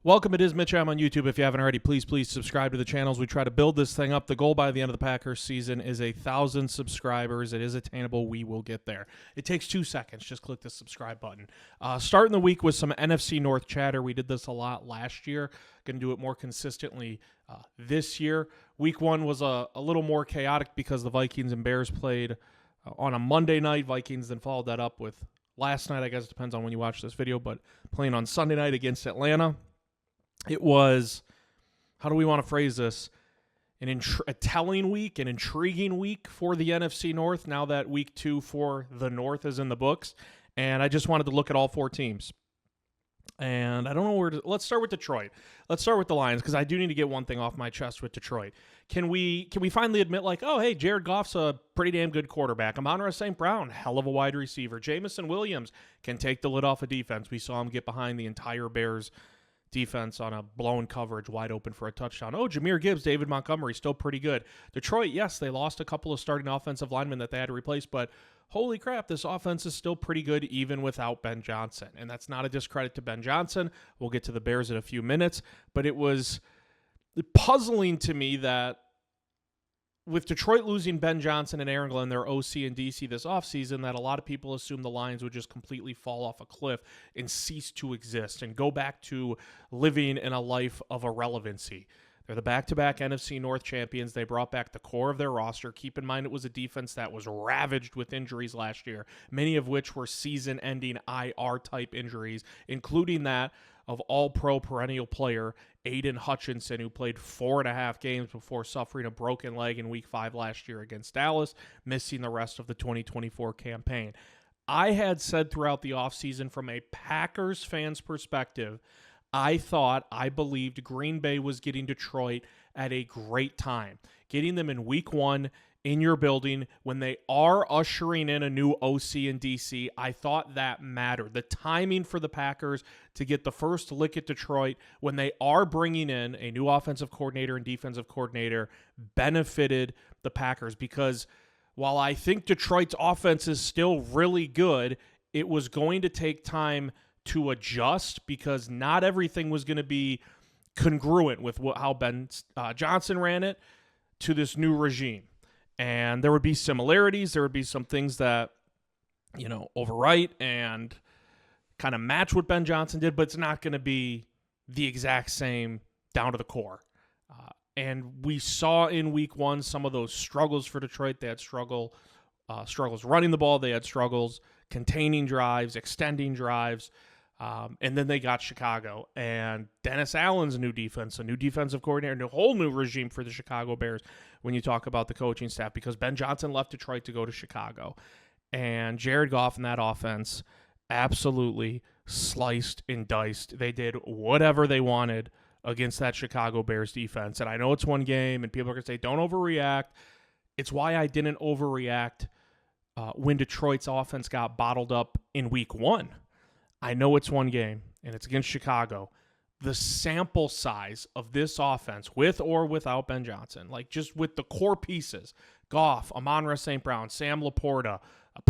Welcome, it is Mitch. I'm on YouTube. If you haven't already, please subscribe to the channels. We try to build this thing up. The goal by the end of the Packers season is 1,000 subscribers. It is attainable. We will get there. It takes 2 seconds. Just click the subscribe button. Starting the week with some NFC North chatter. We did this a lot last year. Going to do it more consistently this year. Week 1 was a little more chaotic because the Vikings and Bears played on a Monday night. Vikings then followed that up with last night. I guess it depends on when you watch this video, but playing on Sunday night against Atlanta. It was, how do we want to phrase this, a telling week, an intriguing week for the NFC North now that week 2 for the North is in the books. And I just wanted to look at all 4 teams. And I don't know where to, let's start with Detroit. Let's start with the Lions because I do need to get one thing off my chest with Detroit. Can we finally admit, like, oh, hey, Jared Goff's a pretty damn good quarterback. Amon-Ra St. Brown, hell of a wide receiver. Jamison Williams can take the lid off of defense. We saw him get behind the entire Bears defense on a blown coverage wide open for a touchdown. Oh, Jahmyr Gibbs, David Montgomery, still pretty good. Detroit, yes, they lost a couple of starting offensive linemen that they had to replace, but holy crap, this offense is still pretty good even without Ben Johnson. And that's not a discredit to Ben Johnson. We'll get to the Bears in a few minutes, but it was puzzling to me that with Detroit losing Ben Johnson and Aaron Glenn, their OC and DC this offseason, that a lot of people assumed the Lions would just completely fall off a cliff and cease to exist and go back to living in a life of irrelevancy. They're the back-to-back NFC North champions. They brought back the core of their roster. Keep in mind it was a defense that was ravaged with injuries last year, many of which were season-ending IR-type injuries, including that of all-pro perennial player Aiden Hutchinson, who played 4.5 games before suffering a broken leg in Week 5 last year against Dallas, missing the rest of the 2024 campaign. I had said throughout the offseason from a Packers fan's perspective, I believed Green Bay was getting Detroit at a great time, getting them in Week 1 in your building when they are ushering in a new OC and DC. I thought that mattered. The timing for the Packers to get the first lick at Detroit when they are bringing in a new offensive coordinator and defensive coordinator benefited the Packers because while I think Detroit's offense is still really good, it was going to take time to adjust because not everything was going to be congruent with how Ben Johnson ran it to this new regime. And there would be similarities. There would be some things that, overwrite and kind of match what Ben Johnson did, but it's not going to be the exact same down to the core. And we saw in Week 1 some of those struggles for Detroit. They had struggles running the ball. They had struggles containing drives, extending drives. And then they got Chicago and Dennis Allen's new defense, a new defensive coordinator, a whole new regime for the Chicago Bears when you talk about the coaching staff because Ben Johnson left Detroit to go to Chicago. And Jared Goff and that offense absolutely sliced and diced. They did whatever they wanted against that Chicago Bears defense. And I know it's one game and people are going to say, don't overreact. It's why I didn't overreact when Detroit's offense got bottled up in Week 1. I know it's one game, and it's against Chicago. The sample size of this offense, with or without Ben Johnson, like just with the core pieces, Goff, Amon-Ra St. Brown, Sam Laporta,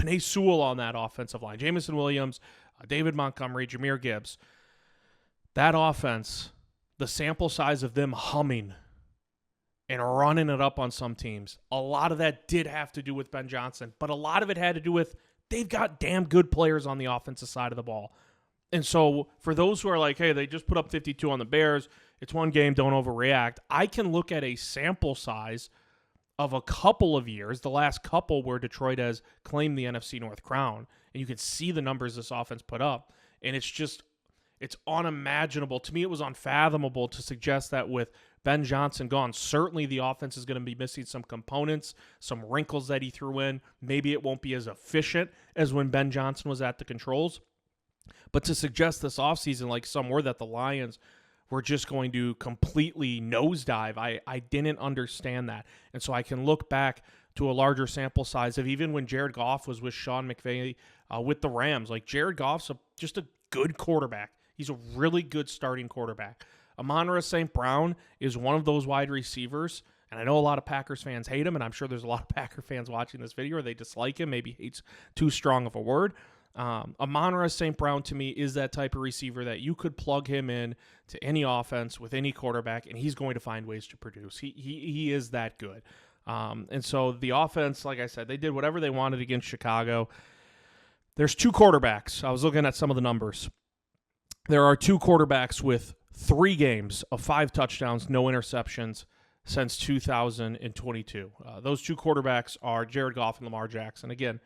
Penei Sewell on that offensive line, Jamison Williams, David Montgomery, Jahmyr Gibbs, that offense, the sample size of them humming and running it up on some teams, a lot of that did have to do with Ben Johnson, but a lot of it had to do with they've got damn good players on the offensive side of the ball. And so for those who are like, hey, they just put up 52 on the Bears, it's one game, don't overreact. I can look at a sample size of a couple of years, the last couple where Detroit has claimed the NFC North crown, and you can see the numbers this offense put up. And it's unimaginable. To me, it was unfathomable to suggest that with Ben Johnson gone, certainly the offense is going to be missing some components, some wrinkles that he threw in. Maybe it won't be as efficient as when Ben Johnson was at the controls. But to suggest this offseason, like some were, that the Lions were just going to completely nosedive, I didn't understand that. And so I can look back to a larger sample size of even when Jared Goff was with Sean McVay with the Rams. Like Jared Goff's just a good quarterback. He's a really good starting quarterback. Amon-Ra St. Brown is one of those wide receivers, and I know a lot of Packers fans hate him, and I'm sure there's a lot of Packer fans watching this video or they dislike him. Maybe hate's too strong of a word. Amon-Ra St. Brown, to me, is that type of receiver that you could plug him in to any offense with any quarterback, and he's going to find ways to produce. He is that good. And so the offense, like I said, they did whatever they wanted against Chicago. There's 2 quarterbacks. I was looking at some of the numbers. There are 2 quarterbacks with 3 games of 5 touchdowns, no interceptions since 2022. Those 2 quarterbacks are Jared Goff and Lamar Jackson. Again,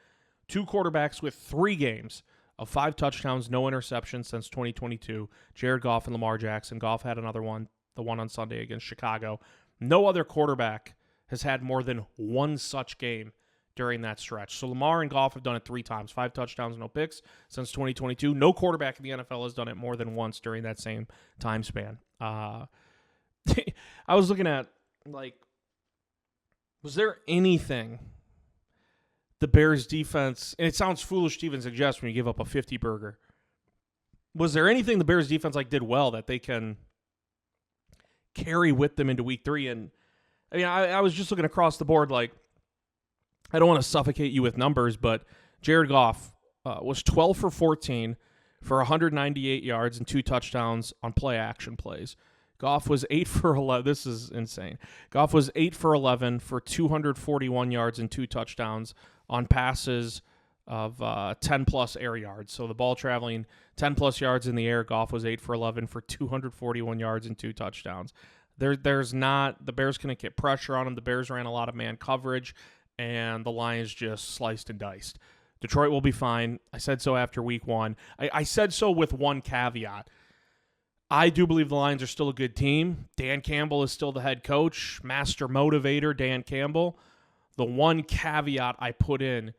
2 quarterbacks with 3 games of 5 touchdowns, no interceptions since 2022. Jared Goff and Lamar Jackson. Goff had another one, the one on Sunday against Chicago. No other quarterback has had more than 1 such game during that stretch. So Lamar and Goff have done it 3 times, 5 touchdowns, no picks since 2022. No quarterback in the NFL has done it more than once during that same time span. I was looking at, was there anything the Bears defense, and it sounds foolish to even suggest when you give up a 50 burger, was there anything the Bears defense did well that they can carry with them into week 3? And I mean, I was just looking across the board, I don't want to suffocate you with numbers, but Jared Goff was 12 for 14 for 198 yards and 2 touchdowns on play action plays. Goff was 8 for 11. This is insane. Goff was 8 for 11 for 241 yards and 2 touchdowns on passes of 10-plus air yards. So the ball traveling 10-plus yards in the air, Goff was 8 for 11 for 241 yards and 2 touchdowns. There's not – the Bears couldn't get pressure on him. The Bears ran a lot of man coverage, and the Lions just sliced and diced. Detroit will be fine. I said so after week 1. I said so with one caveat. I do believe the Lions are still a good team. Dan Campbell is still the head coach, master motivator, Dan Campbell. The one caveat I put in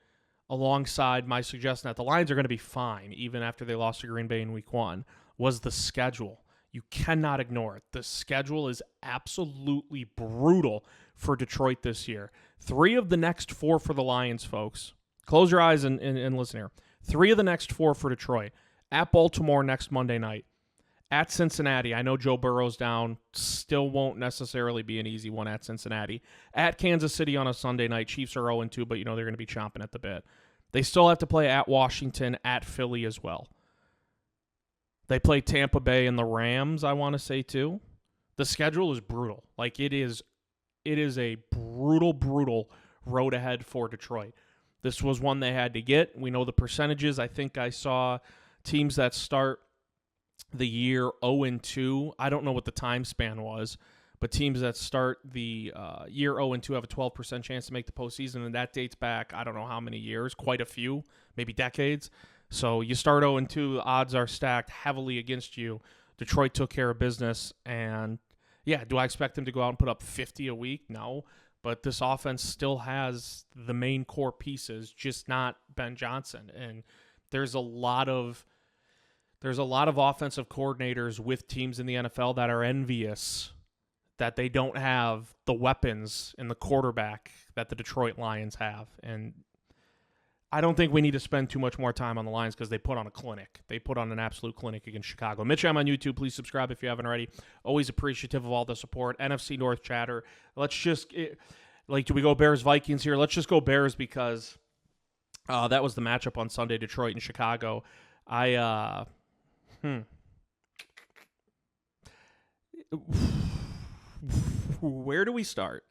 alongside my suggestion that the Lions are going to be fine, even after they lost to Green Bay in week 1, was the schedule. You cannot ignore it. The schedule is absolutely brutal for Detroit this year. 3 of the next 4 for the Lions, folks. Close your eyes and listen here. 3 of the next 4 for Detroit. At Baltimore next Monday night. At Cincinnati, I know Joe Burrow's down. Still won't necessarily be an easy one at Cincinnati. At Kansas City on a Sunday night. Chiefs are 0-2, but they're going to be chomping at the bit. They still have to play at Washington, at Philly as well. They play Tampa Bay and the Rams, I want to say, too. The schedule is brutal. It is a brutal road ahead for Detroit. This was one they had to get. We know the percentages. I think I saw teams that start the year 0-2. I don't know what the time span was, but teams that start the year 0-2 have a 12% chance to make the postseason, and that dates back, I don't know how many years, quite a few, maybe decades. So you start 0-2, the odds are stacked heavily against you. Detroit took care of business, and yeah, do I expect them to go out and put up 50 a week? No, but this offense still has the main core pieces, just not Ben Johnson, and there's a lot of offensive coordinators with teams in the NFL that are envious that they don't have the weapons and the quarterback that the Detroit Lions have. And I don't think we need to spend too much more time on the Lions because they put on a clinic. They put on an absolute clinic against Chicago. Mitch, I'm on YouTube. Please subscribe if you haven't already. Always appreciative of all the support. NFC North Chatter. Let's just, do we go Bears-Vikings here? Let's just go Bears because that was the matchup on Sunday, Detroit and Chicago. Where do we start?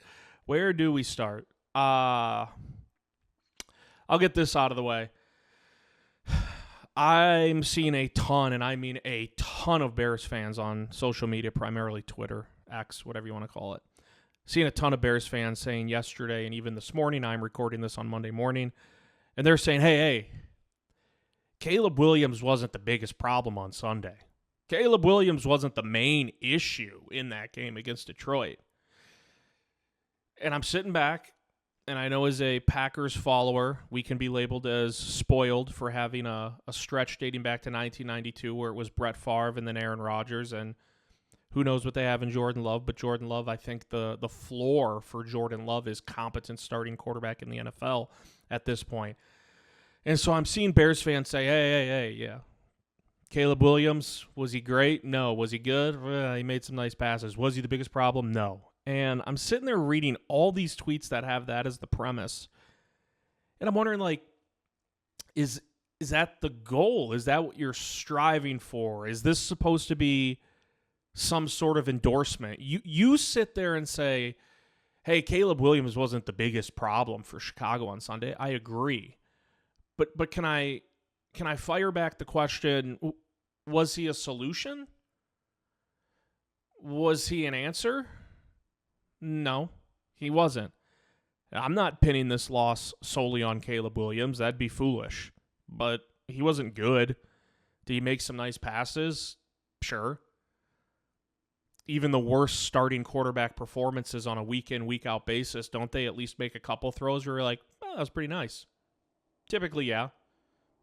I'll get this out of the way. I'm seeing a ton, and I mean a ton of Bears fans on social media, primarily Twitter, X, whatever you want to call it. Seeing a ton of Bears fans saying yesterday and even this morning, I'm recording this on Monday morning, and they're saying, hey, Caleb Williams wasn't the biggest problem on Sunday. Caleb Williams wasn't the main issue in that game against Detroit. And I'm sitting back, and I know as a Packers follower, we can be labeled as spoiled for having a stretch dating back to 1992 where it was Brett Favre and then Aaron Rodgers, and who knows what they have in Jordan Love. But Jordan Love, I think the floor for Jordan Love is competent starting quarterback in the NFL at this point. And so I'm seeing Bears fans say, hey, yeah. Caleb Williams, was he great? No. Was he good? He made some nice passes. Was he the biggest problem? No. And I'm sitting there reading all these tweets that have that as the premise. And I'm wondering, is is that the goal? Is that what you're striving for? Is this supposed to be some sort of endorsement? You sit there and say, hey, Caleb Williams wasn't the biggest problem for Chicago on Sunday. I agree. But can I fire back the question, was he a solution? Was he an answer? No, he wasn't. I'm not pinning this loss solely on Caleb Williams. That'd be foolish. But he wasn't good. Did he make some nice passes? Sure. Even the worst starting quarterback performances on a week-in, week-out basis, don't they at least make a couple throws where you're like, oh, that was pretty nice? Typically, yeah.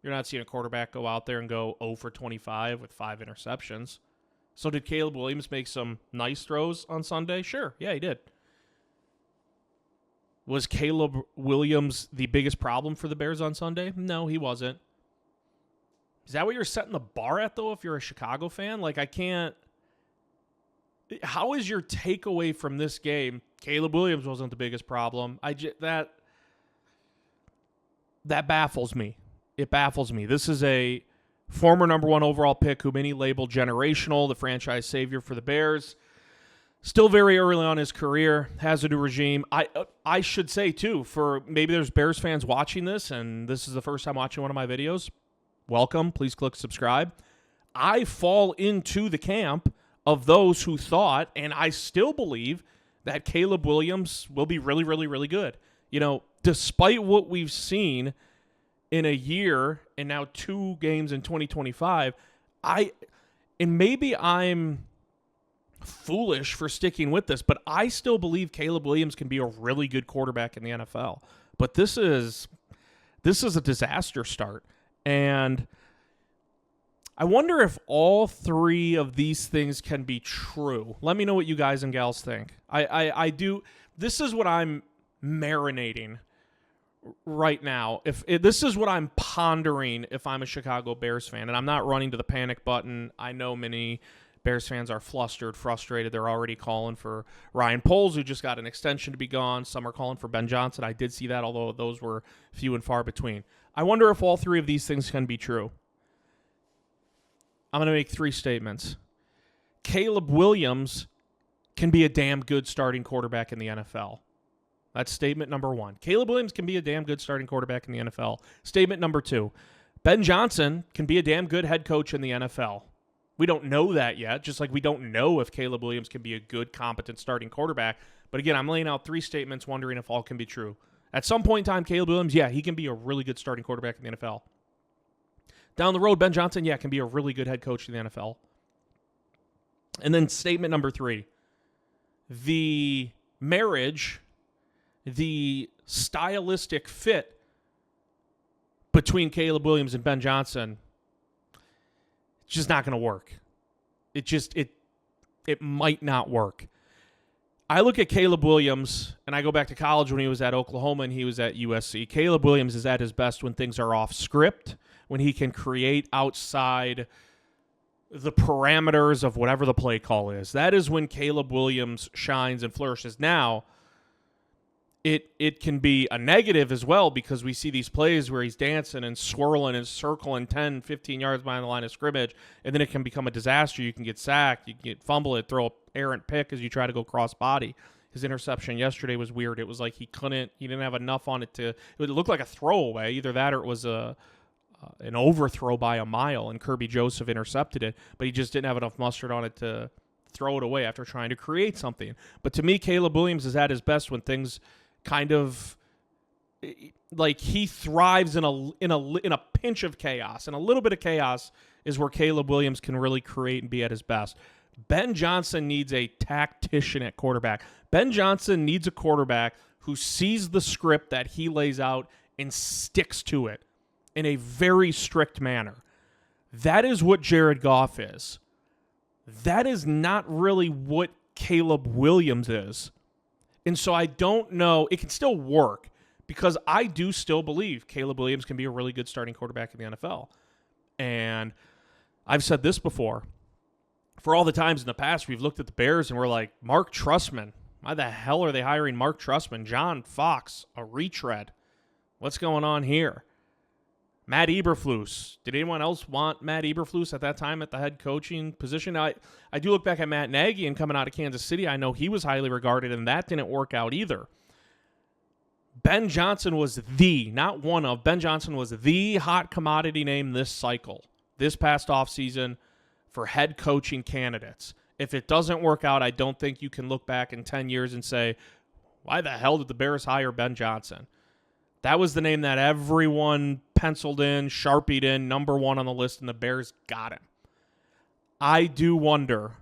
You're not seeing a quarterback go out there and go 0 for 25 with 5 interceptions. So did Caleb Williams make some nice throws on Sunday? Sure. Yeah, he did. Was Caleb Williams the biggest problem for the Bears on Sunday? No, he wasn't. Is that what you're setting the bar at, though, if you're a Chicago fan? Like, I can't... How is your takeaway from this game, Caleb Williams wasn't the biggest problem? That baffles me. It baffles me. This is a former number 1 overall pick who many labeled generational, the franchise savior for the Bears. Still very early on in his career, has a new regime. I should say, too, for maybe there's Bears fans watching this, and this is the first time watching one of my videos. Welcome. Please click subscribe. I fall into the camp of those who thought, and I still believe, that Caleb Williams will be really, really, really good. You know, despite what we've seen in a year and now 2 games in 2025, and maybe I'm foolish for sticking with this, but I still believe Caleb Williams can be a really good quarterback in the NFL. But this is a disaster start. And I wonder if all 3 of these things can be true. Let me know what you guys and gals think. I do. This is what I'm marinating right now. If this is what I'm pondering if I'm a Chicago Bears fan, and I'm not running to the panic button. I know many Bears fans are flustered, frustrated. They're already calling for Ryan Poles, who just got an extension, to be gone. Some are calling for Ben Johnson. I did see that, although those were few and far between. I wonder if all 3 of these things can be true. I'm going to make 3 statements. Caleb Williams can be a damn good starting quarterback in the NFL. That's statement number 1. Caleb Williams can be a damn good starting quarterback in the NFL. Statement number 2. Ben Johnson can be a damn good head coach in the NFL. We don't know that yet, just like we don't know if Caleb Williams can be a good, competent starting quarterback. But again, I'm laying out 3 statements, wondering if all can be true. At some point in time, Caleb Williams, yeah, he can be a really good starting quarterback in the NFL. Down the road, Ben Johnson, yeah, can be a really good head coach in the NFL. And then statement number 3. The marriage, the stylistic fit between Caleb Williams and Ben Johnson, it's just not going to work. It might not work. I look at Caleb Williams, and I go back to college when he was at Oklahoma and he was at USC. Caleb Williams is at his best when things are off script, when he can create outside the parameters of whatever the play call is. That is when Caleb Williams shines and flourishes. Now, it can be a negative as well, because we see these plays where he's dancing and swirling and circling 10, 15 yards behind the line of scrimmage, and then it can become a disaster. You can get sacked, you can get fumbled, throw an errant pick as you try to go cross body. His interception yesterday was weird. It was like he didn't have enough on it it looked like a throwaway. Either that or it was an overthrow by a mile, and Kirby Joseph intercepted it, but he just didn't have enough mustard on it to throw it away after trying to create something. But to me, Caleb Williams is at his best when things kind of like he thrives in a pinch of chaos, and a little bit of chaos is where Caleb Williams can really create and be at his best. Ben Johnson needs a tactician at quarterback. Ben Johnson needs a quarterback who sees the script that he lays out and sticks to it in a very strict manner. That is what Jared Goff is. That is not really what Caleb Williams is. And so I don't know. It can still work, because I do still believe Caleb Williams can be a really good starting quarterback in the NFL. And I've said this before. For all the times in the past we've looked at the Bears and we're like, Mark Trustman. Why the hell are they hiring Mark Trustman? John Fox, a retread. What's going on here? Matt Eberflus. Did anyone else want Matt Eberflus at that time at the head coaching position? I do look back at Matt Nagy and coming out of Kansas City. I know he was highly regarded, and that didn't work out either. Ben Johnson was Ben Johnson was the hot commodity name this cycle, this past offseason for head coaching candidates. If it doesn't work out, I don't think you can look back in 10 years and say, why the hell did the Bears hire Ben Johnson? That was the name that everyone penciled in, sharpied in, number one on the list, and the Bears got him. I do wonder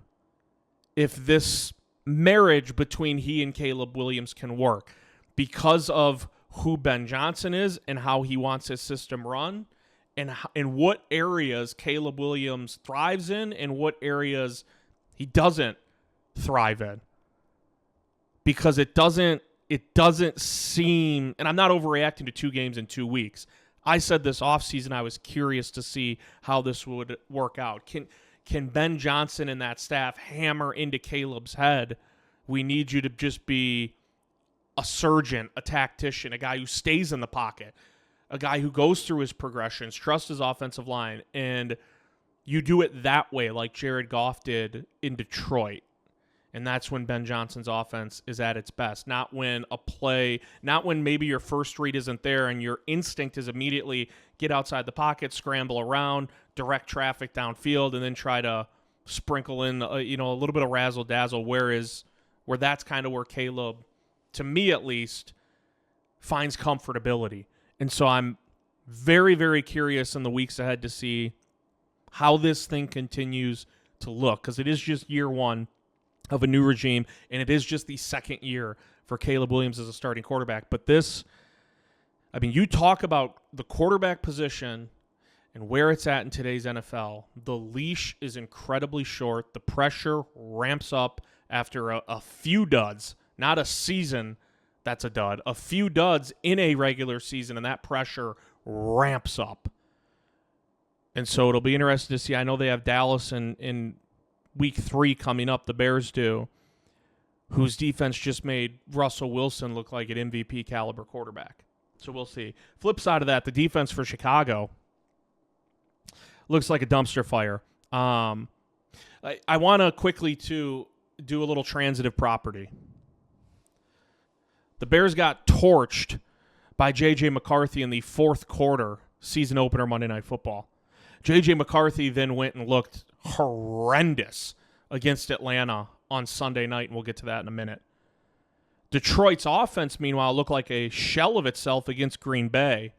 if this marriage between he and Caleb Williams can work because of who Ben Johnson is and how he wants his system run, and in what areas Caleb Williams thrives in and what areas he doesn't thrive in. Because it doesn't seem, and I'm not overreacting to 2 games in 2 weeks. I said this offseason I was curious to see how this would work out. Can Ben Johnson and that staff hammer into Caleb's head, we need you to just be a surgeon, a tactician, a guy who stays in the pocket, a guy who goes through his progressions, trusts his offensive line, and you do it that way like Jared Goff did in Detroit. And that's when Ben Johnson's offense is at its best. Not when maybe your first read isn't there and your instinct is immediately get outside the pocket, scramble around, direct traffic downfield, and then try to sprinkle in a little bit of razzle dazzle. Where that's kind of where Caleb, to me at least, finds comfortability. And so I'm very, very curious in the weeks ahead to see how this thing continues to look, because it is just year one of a new regime, and it is just the second year for Caleb Williams as a starting quarterback. But you talk about the quarterback position and where it's at in today's NFL. The leash is incredibly short. The pressure ramps up after a few duds, not a season that's a dud, a few duds in a regular season, and that pressure ramps up. And so it'll be interesting to see. I know they have Dallas in Week 3 coming up, the Bears do, whose defense just made Russell Wilson look like an MVP caliber quarterback. So we'll see. Flip side of that, the defense for Chicago looks like a dumpster fire. I want to quickly do a little transitive property. The Bears got torched by J.J. McCarthy in the fourth quarter season opener Monday Night Football. J.J. McCarthy then went and looked horrendous against Atlanta on Sunday night, and we'll get to that in a minute. Detroit's offense, meanwhile, looked like a shell of itself against Green Bay,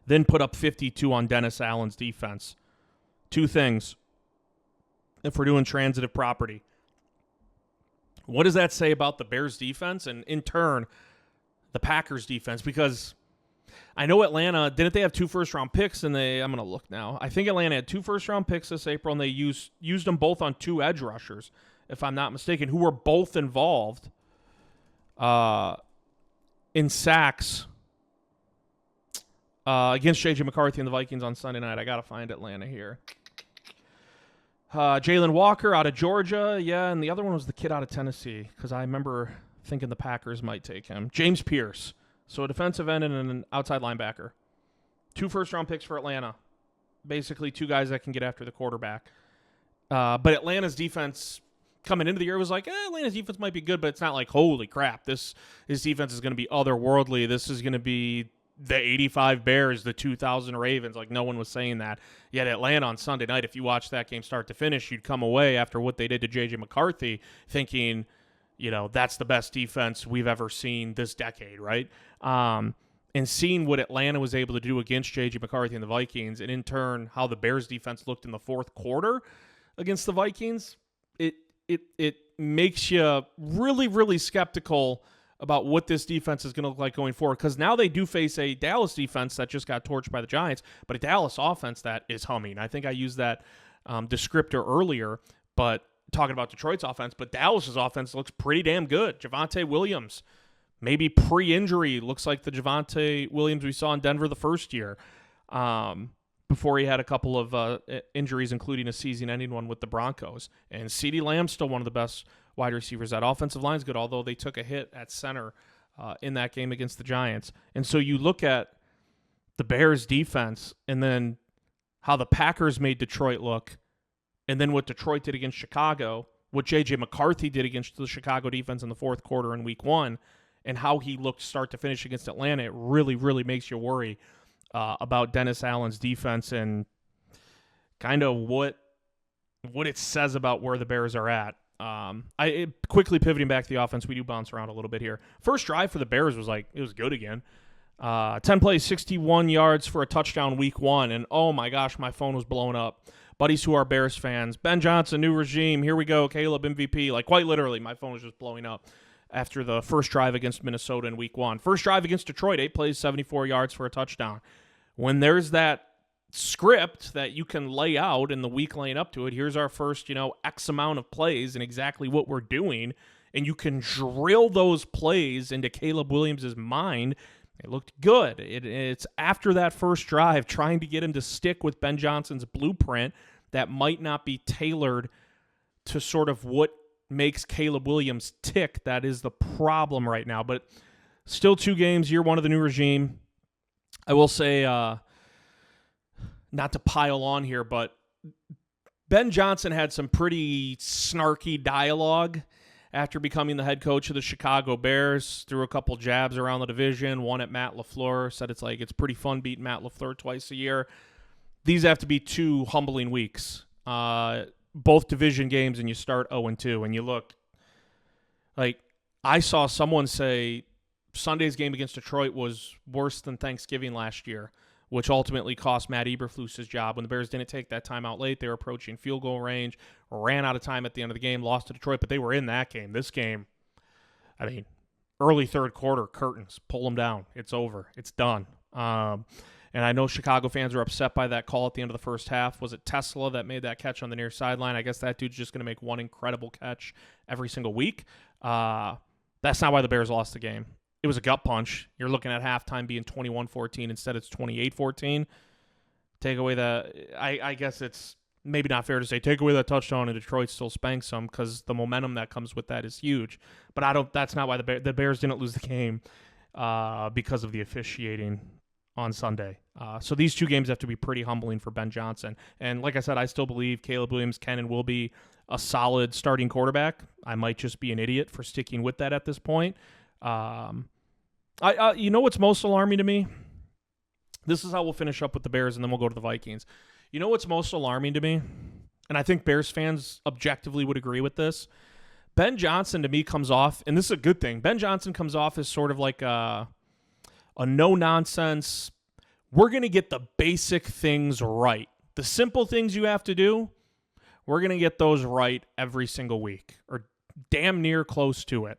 then put up 52 on Dennis Allen's defense. 2 things, if we're doing transitive property. What does that say about the Bears defense and, in turn, the Packers defense? Because I know Atlanta, didn't they have 2 first-round picks? And I'm going to look now. I think Atlanta had 2 first-round picks this April, and they used them both on 2 edge rushers, if I'm not mistaken, who were both involved in sacks against J.J. McCarthy and the Vikings on Sunday night. I got to find Atlanta here. Jalen Walker out of Georgia, yeah, and the other one was the kid out of Tennessee, because I remember thinking the Packers might take him. James Pierce. So a defensive end and an outside linebacker. 2 first-round picks for Atlanta. Basically 2 guys that can get after the quarterback. But Atlanta's defense coming into the year was like, Atlanta's defense might be good, but it's not like, holy crap, his defense is going to be otherworldly. This is going to be the 85 Bears, the 2000 Ravens. Like, no one was saying that. Yet Atlanta on Sunday night, if you watch that game start to finish, you'd come away after what they did to J.J. McCarthy thinking, that's the best defense we've ever seen this decade, right? And seeing what Atlanta was able to do against J.J. McCarthy and the Vikings, and in turn how the Bears defense looked in the fourth quarter against the Vikings, it makes you really, really skeptical about what this defense is going to look like going forward, because now they do face a Dallas defense that just got torched by the Giants, but a Dallas offense that is humming. I think I used that descriptor earlier, but talking about Detroit's offense, but Dallas's offense looks pretty damn good. Javonte Williams, maybe pre-injury, looks like the Javonte Williams we saw in Denver the first year, before he had a couple of injuries, including a season-ending one with the Broncos. And CeeDee Lamb's still one of the best wide receivers. That offensive line's good, although they took a hit at center in that game against the Giants. And so you look at the Bears defense, and then how the Packers made Detroit look, and then what Detroit did against Chicago, what J.J. McCarthy did against the Chicago defense in the fourth quarter in week 1, and how he looked start to finish against Atlanta, it really, really makes you worry about Dennis Allen's defense and kind of what it says about where the Bears are at. Quickly pivoting back to the offense, we do bounce around a little bit here. First drive for the Bears was it was good again. 10 plays, 61 yards for a touchdown week 1, and oh my gosh, my phone was blowing up. Buddies who are Bears fans, Ben Johnson, new regime, here we go, Caleb MVP. Quite literally, my phone was just blowing up after the first drive against Minnesota in week 1. First drive against Detroit, 8 plays, 74 yards for a touchdown. When there's that script that you can lay out in the week laying up to it, here's our first, X amount of plays and exactly what we're doing, and you can drill those plays into Caleb Williams' mind. It looked good. It's after that first drive, trying to get him to stick with Ben Johnson's blueprint that might not be tailored to sort of what makes Caleb Williams tick. That is the problem right now. But still 2 games, year 1 of the new regime. I will say, not to pile on here, but Ben Johnson had some pretty snarky dialogue after becoming the head coach of the Chicago Bears. Threw a couple jabs around the division, one at Matt LaFleur, said it's pretty fun beating Matt LaFleur twice a year. These have to be 2 humbling weeks. Both division games, and you start 0-2, and you look I saw someone say Sunday's game against Detroit was worse than Thanksgiving last year, which ultimately cost Matt Eberflus his job. When the Bears didn't take that time out late, they were approaching field goal range, ran out of time at the end of the game, lost to Detroit, but they were in that game. This game, early third quarter, curtains, pull them down. It's over. It's done. And I know Chicago fans are upset by that call at the end of the first half. Was it Tesla that made that catch on the near sideline? I guess that dude's just going to make one incredible catch every single week. That's not why the Bears lost the game. It was a gut punch. You're looking at halftime being 21-14. Instead, it's 28-14. Take away I guess it's maybe not fair to say take away that touchdown and Detroit still spanks them, because the momentum that comes with that is huge. But that's not why the Bears didn't lose the game because of the officiating on Sunday. So these 2 games have to be pretty humbling for Ben Johnson. And like I said, I still believe Caleb Williams can and will be a solid starting quarterback. I might just be an idiot for sticking with that at this point. You know what's most alarming to me? This is how we'll finish up with the Bears, and then we'll go to the Vikings. You know what's most alarming to me? And I think Bears fans objectively would agree with this. Ben Johnson, to me, comes off, and this is a good thing, Ben Johnson comes off as sort of like a no-nonsense, we're going to get the basic things right. The simple things you have to do, we're going to get those right every single week, or damn near close to it.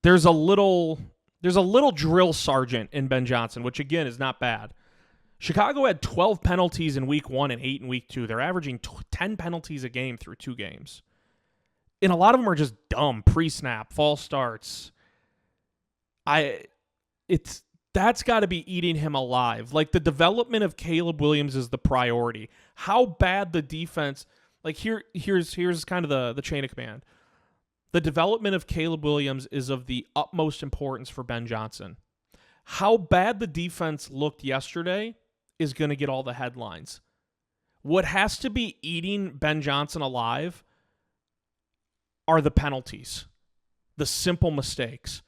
There's a little drill sergeant in Ben Johnson, which, again, is not bad. Chicago had 12 penalties in week 1 and 8 in week 2. They're averaging 10 penalties a game through 2 games. And a lot of them are just dumb, pre-snap, false starts. That's got to be eating him alive. The development of Caleb Williams is the priority. How bad the defense, here's kind of the chain of command. The development of Caleb Williams is of the utmost importance for Ben Johnson. How bad the defense looked yesterday is going to get all the headlines. What has to be eating Ben Johnson alive are the penalties, the simple mistakes.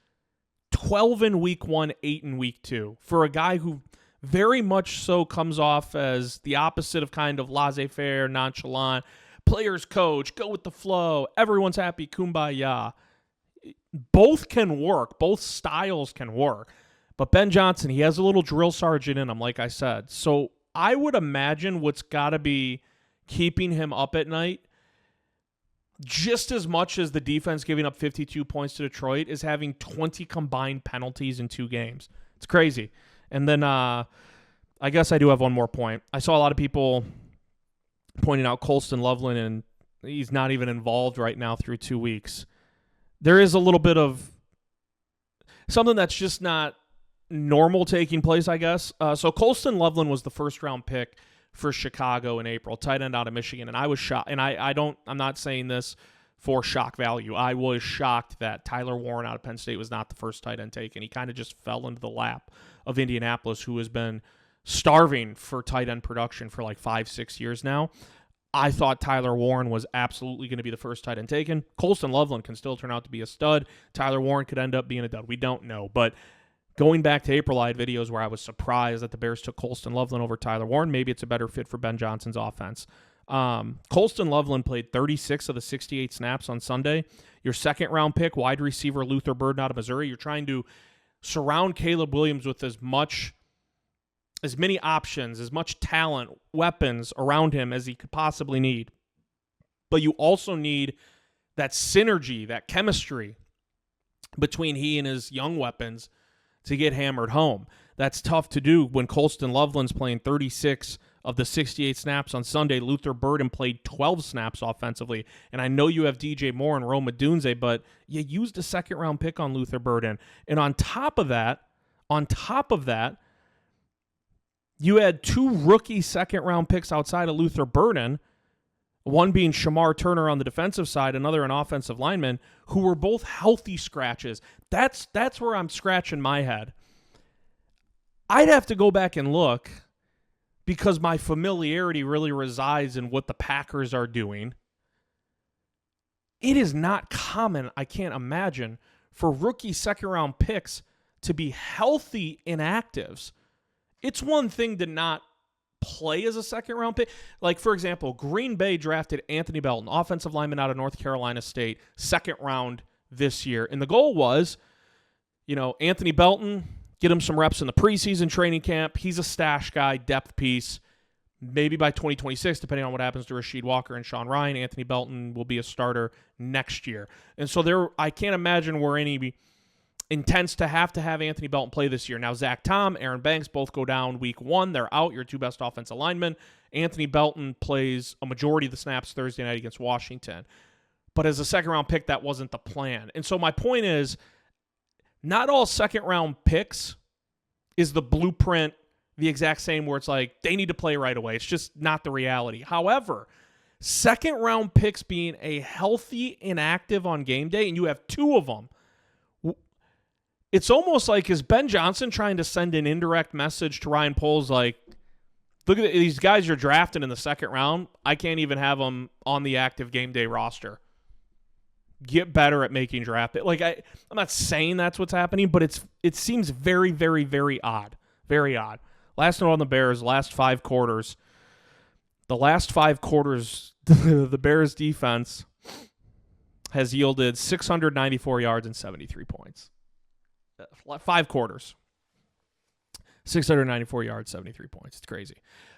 12 in week 1, 8 in week 2. For a guy who very much so comes off as the opposite of kind of laissez-faire, nonchalant, players coach, go with the flow, everyone's happy, kumbaya. Both can work. Both styles can work. But Ben Johnson, he has a little drill sergeant in him, like I said. So I would imagine what's got to be keeping him up at night, just as much as the defense giving up 52 points to Detroit, is having 20 combined penalties in 2 games. It's crazy. And then I guess I do have one more point. I saw a lot of people pointing out Colston Loveland, and he's not even involved right now through 2 weeks. There is a little bit of something that's just not normal taking place, I guess. So Colston Loveland was the first-round pick for Chicago in April, tight end out of Michigan, and I was shocked. And I'm not saying this for shock value. I was shocked that Tyler Warren out of Penn State was not the first tight end taken. He kind of just fell into the lap of Indianapolis, who has been starving for tight end production for like 5-6 years now. I thought Tyler Warren was absolutely going to be the first tight end taken. Colston Loveland can still turn out to be a stud. Tyler Warren could end up being a dud. We don't know. But going back to April, I had videos where I was surprised that the Bears took Colston Loveland over Tyler Warren. Maybe it's a better fit for Ben Johnson's offense. Colston Loveland played 36 of the 68 snaps on Sunday. Your second-round pick, wide receiver Luther Burden out of Missouri. You're trying to surround Caleb Williams with as many options, as much talent, weapons around him as he could possibly need. But you also need that synergy, that chemistry between he and his young weapons to get hammered home. That's tough to do when Colston Loveland's playing 36 of the 68 snaps on Sunday. Luther Burden played 12 snaps offensively. And I know you have DJ Moore and Rome Odunze, but you used a second-round pick on Luther Burden. And on top of that, you had 2 rookie second-round picks outside of Luther Burden, one being Shamar Turner on the defensive side, another an offensive lineman, who were both healthy scratches. That's where I'm scratching my head. I'd have to go back and look because my familiarity really resides in what the Packers are doing. It is not common, I can't imagine, for rookie second-round picks to be healthy inactives. It's one thing to not play as a second-round pick. Like, for example, Green Bay drafted Anthony Belton, offensive lineman out of North Carolina State, second round this year. And the goal was, Anthony Belton, get him some reps in the preseason training camp. He's a stash guy, depth piece. Maybe by 2026, depending on what happens to Rasheed Walker and Sean Ryan, Anthony Belton will be a starter next year. And so I can't imagine where any intends to have Anthony Belton play this year. Now, Zach Tom, Aaron Banks both go down week 1. They're out, your 2 best offensive linemen. Anthony Belton plays a majority of the snaps Thursday night against Washington. But as a second-round pick, that wasn't the plan. And so my point is, not all second-round picks is the blueprint the exact same where it's like they need to play right away. It's just not the reality. However, second-round picks being a healthy inactive on game day, and you have 2 of them, it's almost like, is Ben Johnson trying to send an indirect message to Ryan Poles like, look at these guys you're drafting in the second round. I can't even have them on the active game day roster. Get better at making draft. Like, I'm not saying that's what's happening, but it seems very, very, very odd. Very odd. Last note on the Bears, last 5 quarters. The last 5 quarters, the Bears defense has yielded 694 yards and 73 points. 5 quarters. 694 yards, 73 points. It's crazy.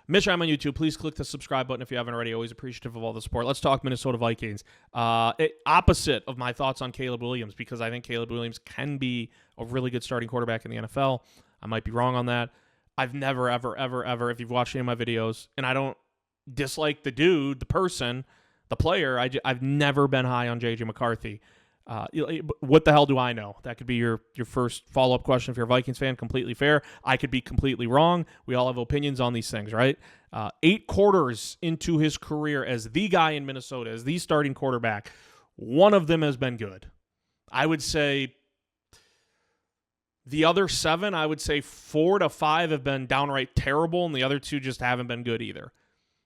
Mitch, I'm on YouTube. Please click the subscribe button if you haven't already. Always appreciative of all the support. Let's talk Minnesota Vikings. Opposite of my thoughts on Caleb Williams, because I think Caleb Williams can be a really good starting quarterback in the NFL. I might be wrong on that. I've never, ever, ever, ever, if you've watched any of my videos, and I don't dislike the dude, the person, the player, I've never been high on J.J. McCarthy. What the hell do I know? That could be your first follow-up question if you're a Vikings fan. Completely fair. I could be completely wrong. We all have opinions on these things, right? 8 quarters into his career as the guy in Minnesota, as the starting quarterback, one of them has been good. I would say the other 7, I would say 4 to 5 have been downright terrible, and the other 2 just haven't been good either.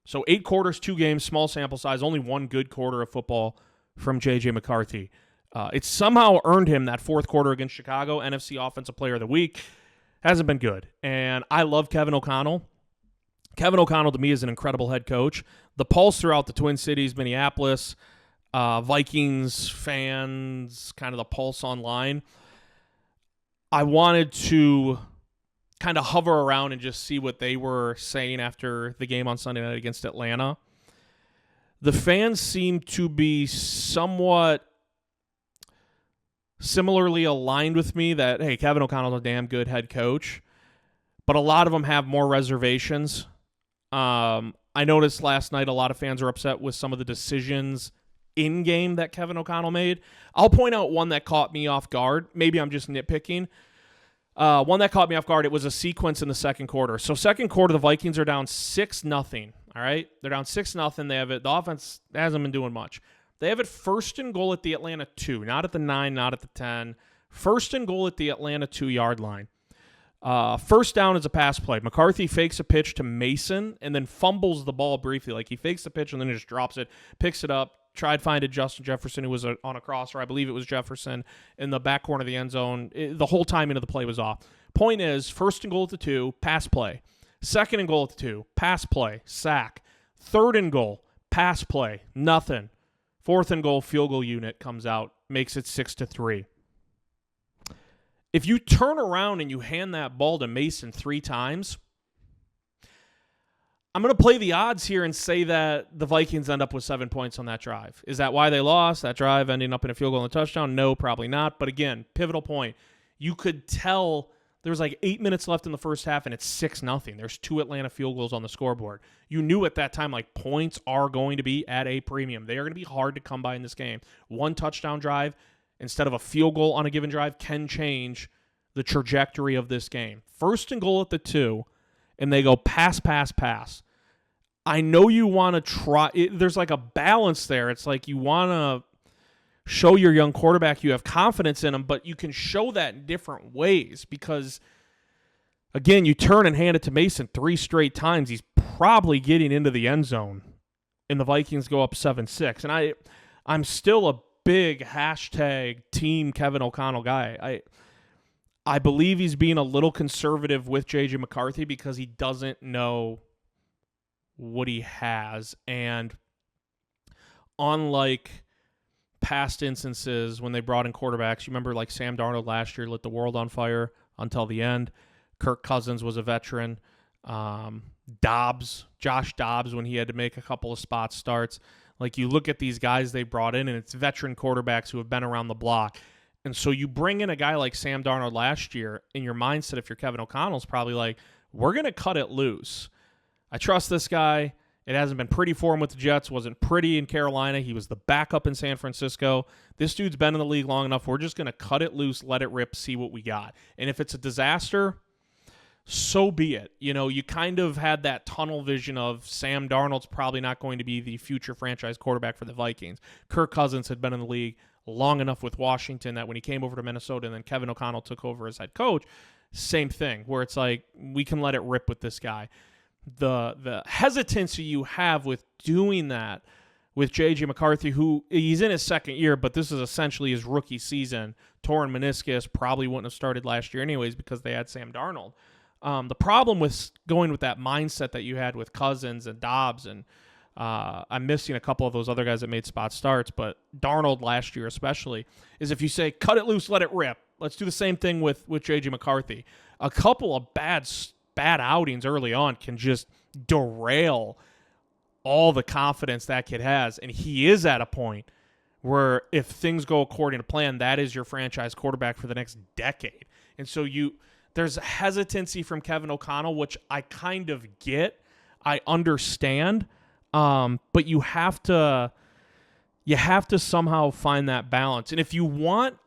So 8 quarters, 2 games, small sample size, only 1 good quarter of football from J.J. McCarthy. It somehow earned him that 4th quarter against Chicago, NFC Offensive Player of the Week. Hasn't been good. And I love Kevin O'Connell. Kevin O'Connell, to me, is an incredible head coach. The pulse throughout the Twin Cities, Minneapolis, Vikings fans, kind of the pulse online. I wanted to kind of hover around and just see what they were saying after the game on Sunday night against Atlanta. The fans seem to be somewhat similarly aligned with me that, hey, Kevin O'Connell's a damn good head coach, but a lot of them have more reservations. I noticed last night a lot of fans were upset with some of the decisions in-game that Kevin O'Connell made. I'll point out one that caught me off guard. Maybe I'm just nitpicking. One that caught me off guard, it was a sequence in the second quarter. So second quarter, the Vikings are down 6-0, all right? They're down 6-0. They have it. The offense hasn't been doing much. They have it first and goal at the Atlanta 2, not at the 9, not at the 10. First and goal at the Atlanta 2-yard line. First down is a pass play. McCarthy fakes a pitch to Mason and then fumbles the ball briefly. Like he fakes the pitch and then just drops it, picks it up, tried finding Justin Jefferson, who was on a crosser. I believe it was Jefferson in the back corner of the end zone. The whole timing of the play was off. Point is, first and goal at the 2, pass play. Second and goal at the 2, pass play, sack. Third and goal, pass play, nothing. Fourth and goal, field goal unit comes out, makes it 6-3. If you turn around and you hand that ball to Mason 3 times, I'm going to play the odds here and say that the Vikings end up with 7 points on that drive. Is that why they lost? That drive ending up in a field goal and a touchdown? No, probably not. But again, pivotal point. You could tell there was like 8 minutes left in the first half and it's 6-0. There's 2 Atlanta field goals on the scoreboard. You knew at that time, like, points are going to be at a premium. They are going to be hard to come by in this game. 1 touchdown drive instead of a field goal on a given drive can change the trajectory of this game. First and goal at the 2, and they go pass, pass, pass. I know you want to try. There's like a balance there. It's like you want to show your young quarterback you have confidence in him, but you can show that in different ways because, again, you turn and hand it to Mason 3 straight times. He's probably getting into the end zone, and the Vikings go up 7-6. And I'm still a big hashtag team Kevin O'Connell guy. I believe he's being a little conservative with J.J. McCarthy because he doesn't know what he has. And unlike past instances when they brought in quarterbacks, you remember like Sam Darnold last year lit the world on fire until the end. Kirk Cousins was a veteran. Josh Dobbs, when he had to make a couple of spot starts. Like, you look at these guys they brought in, and it's veteran quarterbacks who have been around the block. And so you bring in a guy like Sam Darnold last year, in your mindset, if you're Kevin O'Connell, is probably like, we're going to cut it loose. I trust this guy. It hasn't been pretty for him with the Jets. Wasn't pretty in Carolina. He was the backup in San Francisco. This dude's been in the league long enough. We're just going to cut it loose, let it rip, see what we got. And if it's a disaster, so be it. You know, you kind of had that tunnel vision of Sam Darnold's probably not going to be the future franchise quarterback for the Vikings. Kirk Cousins had been in the league long enough with Washington that when he came over to Minnesota and then Kevin O'Connell took over as head coach, same thing, where it's like, we can let it rip with this guy. The hesitancy you have with doing that with J.J. McCarthy, who he's in his second year, but this is essentially his rookie season. Torn meniscus, probably wouldn't have started last year anyways because they had Sam Darnold. The problem with going with that mindset that you had with Cousins and Dobbs, and I'm missing a couple of those other guys that made spot starts, but Darnold last year especially, is if you say, cut it loose, let it rip. Let's do the same thing with J.J. McCarthy. A couple of bad outings early on can just derail all the confidence that kid has, and he is at a point where if things go according to plan, that is your franchise quarterback for the next decade. And so there's a hesitancy from Kevin O'Connell, which I kind of get. I understand. But you have to somehow find that balance. And if you want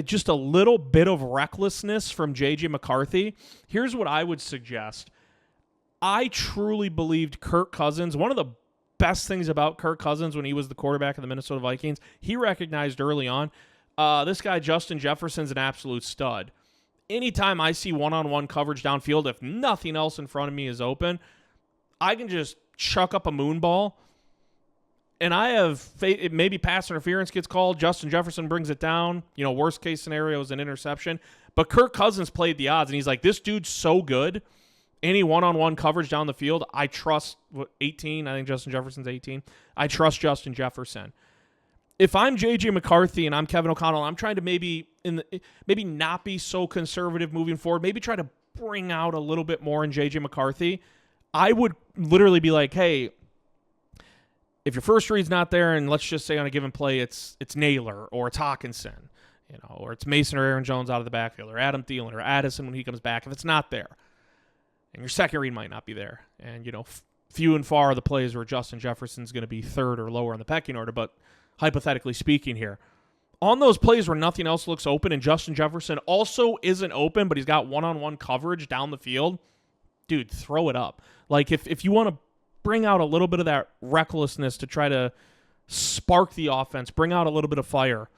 just a little bit of recklessness from J.J. McCarthy, here's what I would suggest. I truly believed Kirk Cousins, one of the best things about Kirk Cousins when he was the quarterback of the Minnesota Vikings, he recognized early on, this guy Justin Jefferson's an absolute stud. Anytime I see one-on-one coverage downfield, if nothing else in front of me is open, I can just chuck up a moon ball, and I have faith. Maybe pass interference gets called. Justin Jefferson brings it down. You know, worst case scenario is an interception. But Kirk Cousins played the odds, and he's like, this dude's so good. Any one-on-one coverage down the field, I trust 18. I think Justin Jefferson's 18. I trust Justin Jefferson. If I'm J.J. McCarthy and I'm Kevin O'Connell, I'm trying to maybe not be so conservative moving forward. Maybe try to bring out a little bit more in J.J. McCarthy. I would literally be like, hey, if your first read's not there, and let's just say on a given play it's Naylor or it's Hawkinson, you know, or it's Mason or Aaron Jones out of the backfield, or Adam Thielen or Addison when he comes back, if it's not there, and your second read might not be there, and, you know, few and far are the plays where Justin Jefferson's going to be third or lower in the pecking order, but hypothetically speaking here, on those plays where nothing else looks open and Justin Jefferson also isn't open, but he's got one-on-one coverage down the field, dude, throw it up. Like, if you want to bring out a little bit of that recklessness to try to spark the offense, bring out a little bit of fire.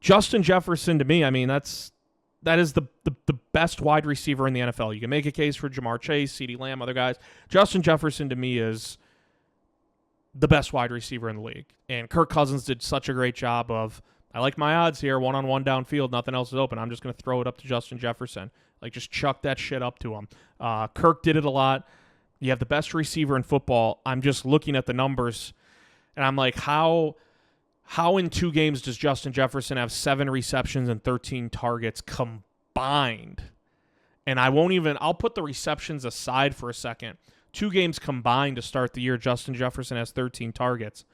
Justin Jefferson, to me, I mean, that is the best wide receiver in the NFL. You can make a case for Jamar Chase, CeeDee Lamb, other guys. Justin Jefferson, to me, is the best wide receiver in the league. And Kirk Cousins did such a great job of, I like my odds here, one-on-one downfield, nothing else is open. I'm just going to throw it up to Justin Jefferson. Like, just chuck that shit up to him. Kirk did it a lot. You have the best receiver in football. I'm just looking at the numbers, and I'm like, how in 2 games does Justin Jefferson have 7 receptions and 13 targets combined? And I'll put the receptions aside for a second. 2 games combined to start the year, Justin Jefferson has 13 targets.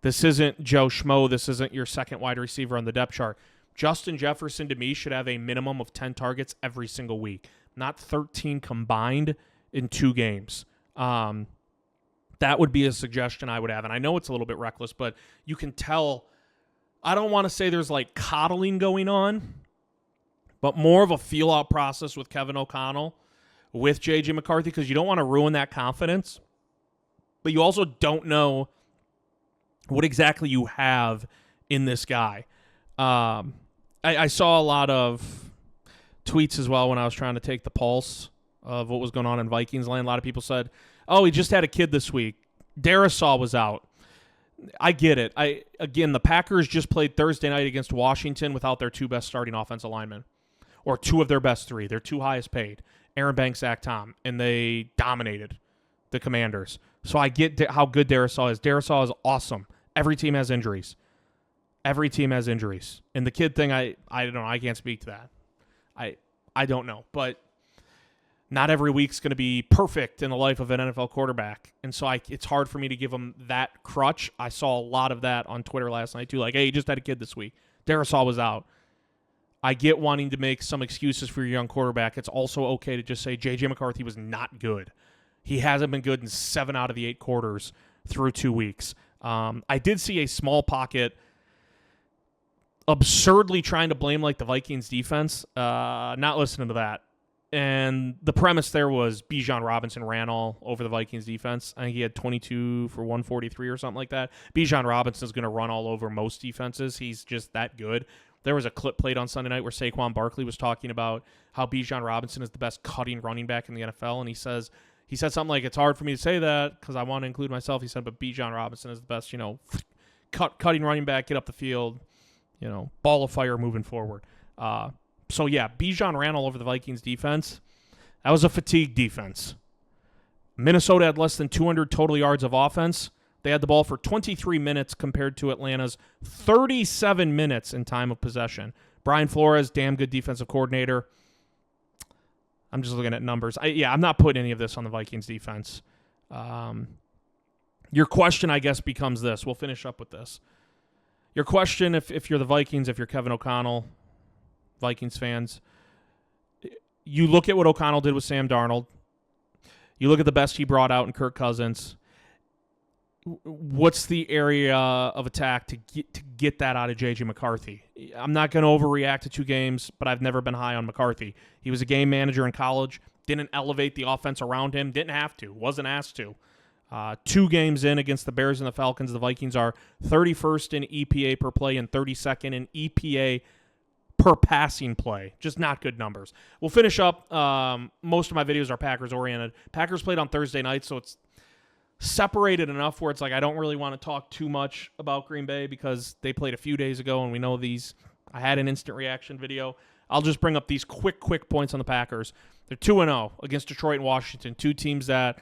This isn't Joe Schmo. This isn't your second wide receiver on the depth chart. Justin Jefferson, to me, should have a minimum of 10 targets every single week, not 13 combined in 2 games. That would be a suggestion I would have. And I know it's a little bit reckless, but you can tell, I don't want to say there's like coddling going on, but more of a feel-out process with Kevin O'Connell, with J.J. McCarthy, because you don't want to ruin that confidence, but you also don't know what exactly you have in this guy. I saw a lot of tweets as well when I was trying to take the pulse of what was going on in Vikings land. A lot of people said, oh, he just had a kid this week. Darisaw was out. I get it. Again, the Packers just played Thursday night against Washington without their 2 best starting offensive linemen, or 2 of their best 3. Their 2 highest paid, Aaron Banks, Zach Tom, and they dominated the Commanders. So I get how good Darisaw is. Darisaw is awesome. Every team has injuries. Every team has injuries. And the kid thing, I don't know. I can't speak to that. I don't know. But not every week's going to be perfect in the life of an NFL quarterback. And so it's hard for me to give him that crutch. I saw a lot of that on Twitter last night, too. Like, hey, you just had a kid this week. Darisaw was out. I get wanting to make some excuses for your young quarterback. It's also okay to just say J.J. McCarthy was not good. He hasn't been good in 7 out of the 8 quarters through 2 weeks. I did see a small pocket absurdly trying to blame like the Vikings defense. Not listening to that. And the premise there was Bijan Robinson ran all over the Vikings defense. I think he had 22 for 143 or something like that. Bijan Robinson is going to run all over most defenses. He's just that good. There was a clip played on Sunday night where Saquon Barkley was talking about how Bijan Robinson is the best cutting running back in the NFL, and he said something like, it's hard for me to say that because I want to include myself. He said, but Bijan Robinson is the best, cutting running back, get up the field, ball of fire moving forward. So, yeah, Bijan ran all over the Vikings defense. That was a fatigued defense. Minnesota had less than 200 total yards of offense. They had the ball for 23 minutes compared to Atlanta's 37 minutes in time of possession. Brian Flores, damn good defensive coordinator. I'm just looking at numbers. I'm not putting any of this on the Vikings defense. Your question, I guess, becomes this. We'll finish up with this. Your question, if you're the Vikings, if you're Kevin O'Connell, Vikings fans, you look at what O'Connell did with Sam Darnold. You look at the best he brought out in Kirk Cousins. What's the area of attack to get that out of J.J. McCarthy? I'm not going to overreact to 2 games, but I've never been high on McCarthy. He was a game manager in college, didn't elevate the offense around him, didn't have to, wasn't asked to. 2 games in against the Bears and the Falcons, the Vikings are 31st in EPA per play and 32nd in EPA per passing play. Just not good numbers. We'll finish up. Most of my videos are Packers-oriented. Packers played on Thursday night, so it's separated enough where it's like I don't really want to talk too much about Green Bay because they played a few days ago, and we know these. I had an instant reaction video. I'll just bring up these quick points on the Packers. They're 2-0 against Detroit and Washington, 2 teams that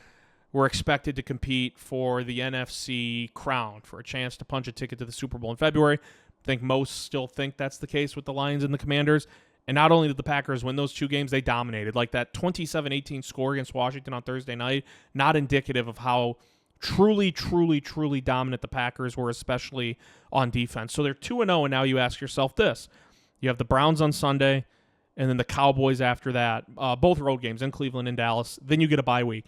were expected to compete for the NFC crown, for a chance to punch a ticket to the Super Bowl in February. I think most still think that's the case with the Lions and the Commanders. And not only did the Packers win those 2 games, they dominated. Like that 27-18 score against Washington on Thursday night, not indicative of how truly dominant the Packers were, especially on defense. So they're 2-0, and now you ask yourself this. You have the Browns on Sunday, and then the Cowboys after that. Both road games in Cleveland and Dallas. Then you get a bye week.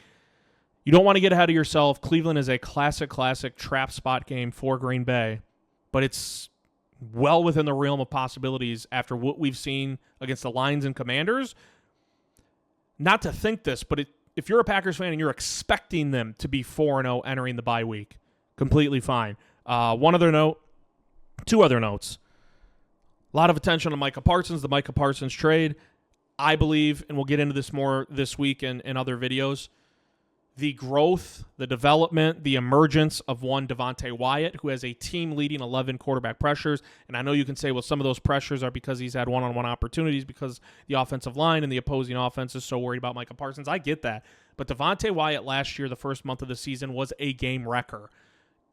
You don't want to get ahead of yourself. Cleveland is a classic trap spot game for Green Bay, but it's well within the realm of possibilities after what we've seen against the Lions and Commanders. Not to think this, but if you're a Packers fan and you're expecting them to be 4-0 entering the bye week, completely fine. One other note, two other notes. A lot of attention on Micah Parsons, the Micah Parsons trade. I believe, and we'll get into this more this week in other videos, the growth, the development, the emergence of one Devontae Wyatt, who has a team-leading 11 quarterback pressures. And I know you can say, well, some of those pressures are because he's had one-on-one opportunities because the offensive line and the opposing offense is so worried about Micah Parsons. I get that. But Devontae Wyatt last year, the first month of the season, was a game wrecker.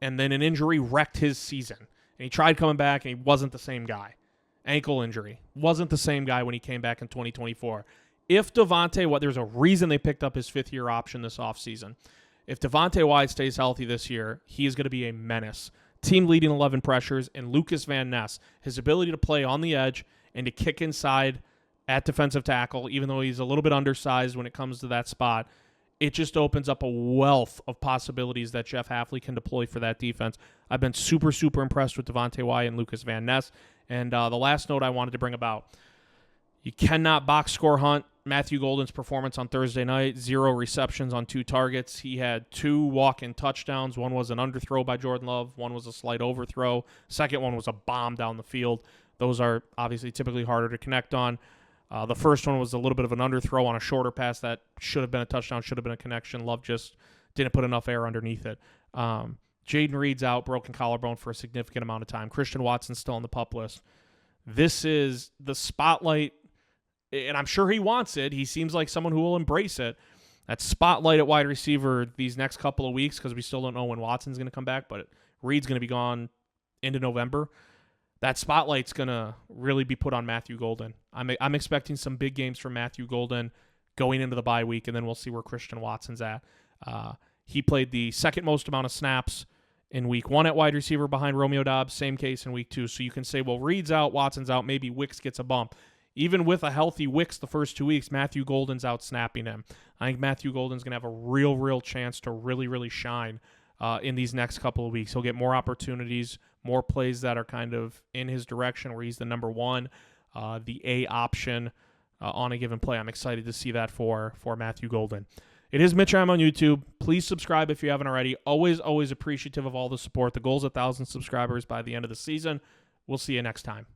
And then an injury wrecked his season. And he tried coming back, and he wasn't the same guy. Ankle injury. Wasn't the same guy when he came back in 2024. If Devontae Wyatt, there's a reason they picked up his fifth-year option this offseason. If Devontae Wyatt stays healthy this year, he is going to be a menace. Team leading 11 pressures, and Lucas Van Ness, his ability to play on the edge and to kick inside at defensive tackle, even though he's a little bit undersized when it comes to that spot, it just opens up a wealth of possibilities that Jeff Hafley can deploy for that defense. I've been super, super impressed with Devontae Wyatt and Lucas Van Ness. And the last note I wanted to bring about, you cannot box score hunt Matthew Golden's performance on Thursday night. 0 receptions on 2 targets. He had 2 walk-in touchdowns. One was an underthrow by Jordan Love. One was a slight overthrow. Second one was a bomb down the field. Those are obviously typically harder to connect on. The first one was a little bit of an underthrow on a shorter pass that should have been a touchdown, should have been a connection. Love just didn't put enough air underneath it. Jaden Reed's out, broken collarbone for a significant amount of time. Christian Watson's still on the PUP list. This is the spotlight, and I'm sure he wants it. He seems like someone who will embrace it. That spotlight at wide receiver these next couple of weeks, because we still don't know when Watson's going to come back, but Reed's going to be gone into November. That spotlight's going to really be put on Matthew Golden. I'm expecting some big games from Matthew Golden going into the bye week, and then we'll see where Christian Watson's at. He played the second most amount of snaps in week 1 at wide receiver behind Romeo Doubs. Same case in week 2. So you can say, well, Reed's out, Watson's out, maybe Wicks gets a bump. Even with a healthy Wicks the first 2 weeks, Matthew Golden's out snapping him. I think Matthew Golden's going to have a real chance to really, really shine in these next couple of weeks. He'll get more opportunities, more plays that are kind of in his direction where he's the number one, the A option on a given play. I'm excited to see that for Matthew Golden. It is Mitch M on YouTube. Please subscribe if you haven't already. Always appreciative of all the support. The goal's 1,000 subscribers by the end of the season. We'll see you next time.